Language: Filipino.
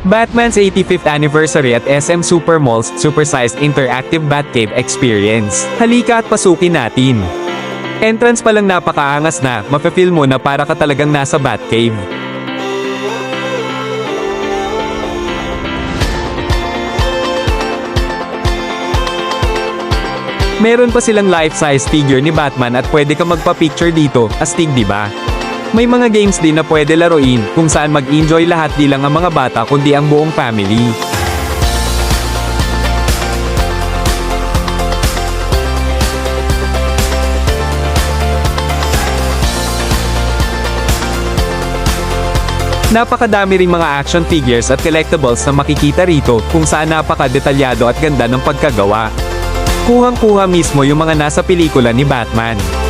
Batman's 85th anniversary at SM Super Mall's supersized interactive Batcave experience. Halika at pasukin natin. Entrance pa lang napakaangas na, mafe-feel mo na para ka talagang nasa Batcave. Meron pa silang life-size figure ni Batman at pwede ka magpa-picture dito, astig diba? May mga games din na pwede laruin, kung saan mag-enjoy lahat di lang ang mga bata kundi ang buong family. Napakadami ring mga action figures at collectibles na makikita rito, kung saan napaka-detalyado at ganda ng pagkagawa. Kuhang-kuha mismo yung mga nasa pelikula ni Batman.